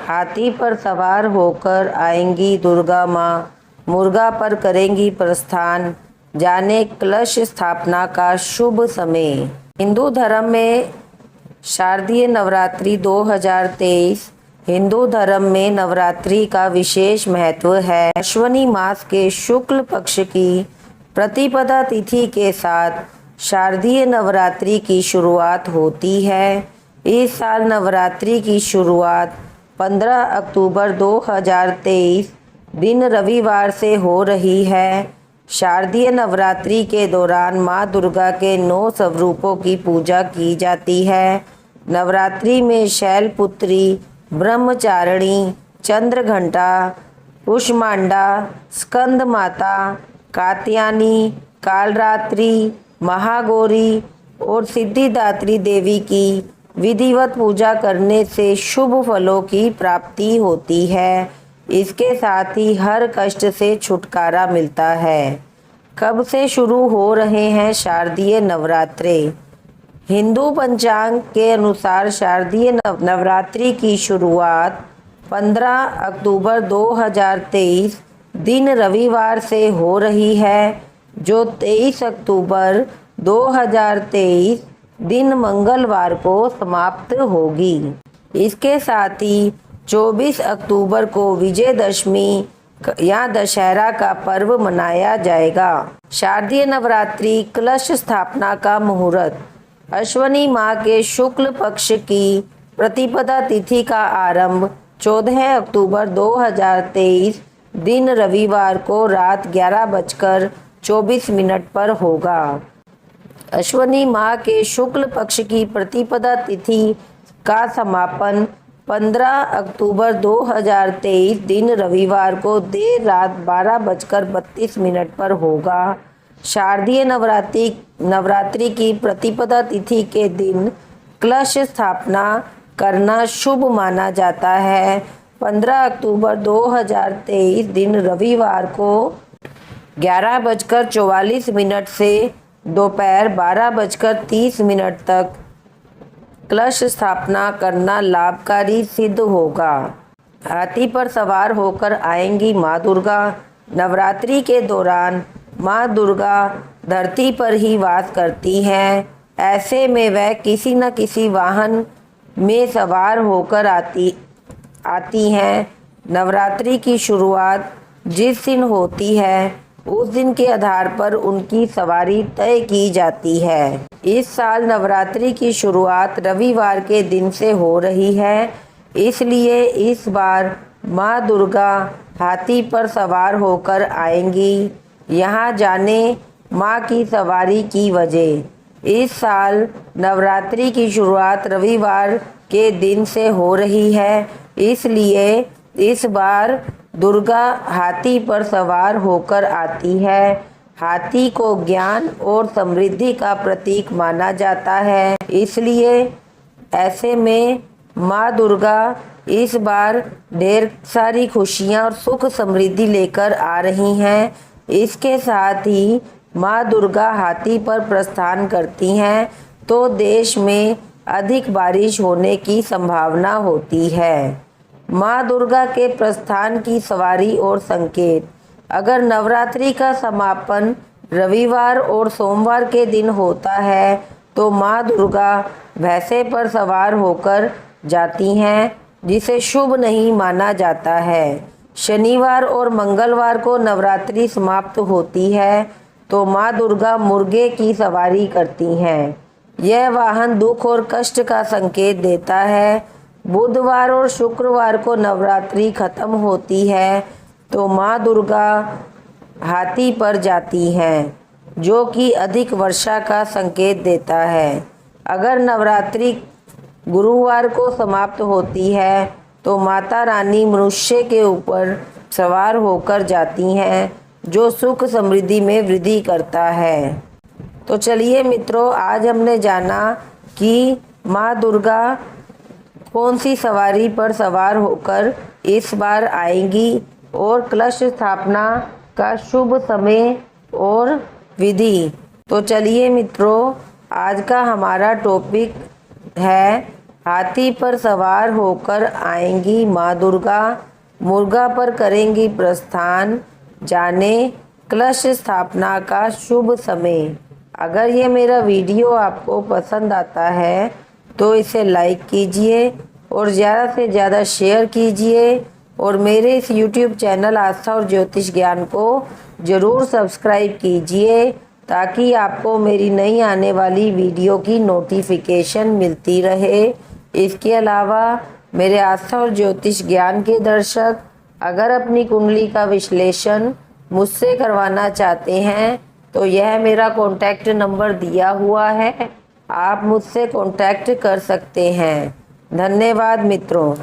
हाथी पर सवार होकर आएंगी दुर्गा माँ, मुर्गा पर करेंगी प्रस्थान, जाने कलश स्थापना का शुभ समय। हिंदू धर्म में शारदीय नवरात्रि 2023 हिंदू धर्म में नवरात्रि का विशेष महत्व है। अश्विनी मास के शुक्ल पक्ष की प्रतिपदा तिथि के साथ शारदीय नवरात्रि की शुरुआत होती है। इस साल नवरात्रि की शुरुआत 15 अक्टूबर 2023 दिन रविवार से हो रही है। शारदीय नवरात्रि के दौरान माँ दुर्गा के 9 स्वरूपों की पूजा की जाती है। नवरात्रि में शैलपुत्री, ब्रह्मचारिणी, चंद्रघंटा, कुष्मांडा, स्कंद माता, कात्यायनी, कालरात्रि, महागौरी और सिद्धिदात्री देवी की विधिवत पूजा करने से शुभ फलों की प्राप्ति होती है। इसके साथ ही हर कष्ट से छुटकारा मिलता है। कब से शुरू हो रहे हैं शारदीय नवरात्रे? हिंदू पंचांग के अनुसार शारदीय नवरात्रि की शुरुआत 15 अक्टूबर 2023 दिन रविवार से हो रही है, जो 23 अक्टूबर 2023 दिन मंगलवार को समाप्त होगी। इसके साथ ही 24 अक्टूबर को विजयदशमी या दशहरा का पर्व मनाया जाएगा। शारदीय नवरात्रि कलश स्थापना का मुहूर्त। अश्विनी माह के शुक्ल पक्ष की प्रतिपदा तिथि का आरंभ 14 अक्टूबर 2023 दिन रविवार को रात 11:24 पर होगा। अश्विनी माह के शुक्ल पक्ष की प्रतिपदा तिथि का समापन 15 अक्टूबर 2023 दिन रविवार को देर रात 12:32 पर होगा। शारदीय नवरात्रि की प्रतिपदा तिथि के दिन कलश स्थापना करना शुभ माना जाता है। 15 अक्टूबर 2023 दिन रविवार को 11:44 से दोपहर 12:30 तक कलश स्थापना करना लाभकारी सिद्ध होगा। हाथी पर सवार होकर आएंगी माँ दुर्गा। नवरात्रि के दौरान माँ दुर्गा धरती पर ही वास करती हैं। ऐसे में वह किसी न किसी वाहन में सवार होकर आती हैं। नवरात्रि की शुरुआत जिस दिन होती है उस दिन के आधार पर उनकी सवारी तय की जाती है। इस साल नवरात्रि की शुरुआत रविवार के दिन से हो रही है, इसलिए इस बार माँ दुर्गा हाथी पर सवार होकर आएंगी। यहाँ जाने माँ की सवारी की वजह। इस साल नवरात्रि की शुरुआत रविवार के दिन से हो रही है, इसलिए इस बार दुर्गा हाथी पर सवार होकर आती है। हाथी को ज्ञान और समृद्धि का प्रतीक माना जाता है, इसलिए ऐसे में माँ दुर्गा इस बार ढेर सारी खुशियाँ और सुख समृद्धि लेकर आ रही हैं। इसके साथ ही माँ दुर्गा हाथी पर प्रस्थान करती हैं तो देश में अधिक बारिश होने की संभावना होती है। माँ दुर्गा के प्रस्थान की सवारी और संकेत। अगर नवरात्रि का समापन रविवार और सोमवार के दिन होता है तो माँ दुर्गा भैंसे पर सवार होकर जाती हैं, जिसे शुभ नहीं माना जाता है। शनिवार और मंगलवार को नवरात्रि समाप्त होती है तो माँ दुर्गा मुर्गे की सवारी करती हैं। यह वाहन दुख और कष्ट का संकेत देता है। बुधवार और शुक्रवार को नवरात्रि खत्म होती है तो माँ दुर्गा हाथी पर जाती हैं, जो कि अधिक वर्षा का संकेत देता है। अगर नवरात्रि गुरुवार को समाप्त होती है तो माता रानी मनुष्य के ऊपर सवार होकर जाती हैं, जो सुख समृद्धि में वृद्धि करता है। तो चलिए मित्रों, आज हमने जाना कि माँ दुर्गा कौन सी सवारी पर सवार होकर इस बार आएंगी और कलश स्थापना का शुभ समय और विधि। तो चलिए मित्रों, आज का हमारा टॉपिक है हाथी पर सवार होकर आएंगी माँ दुर्गा, मुर्गा पर करेंगी प्रस्थान, जाने कलश स्थापना का शुभ समय। अगर ये मेरा वीडियो आपको पसंद आता है तो इसे लाइक कीजिए और ज़्यादा से ज़्यादा शेयर कीजिए और मेरे इस YouTube चैनल आस्था और ज्योतिष ज्ञान को ज़रूर सब्सक्राइब कीजिए ताकि आपको मेरी नई आने वाली वीडियो की नोटिफिकेशन मिलती रहे। इसके अलावा मेरे आस्था और ज्योतिष ज्ञान के दर्शक अगर अपनी कुंडली का विश्लेषण मुझसे करवाना चाहते हैं तो यह मेरा कॉन्टैक्ट नंबर दिया हुआ है, आप मुझसे कॉन्टैक्ट कर सकते हैं। धन्यवाद मित्रों।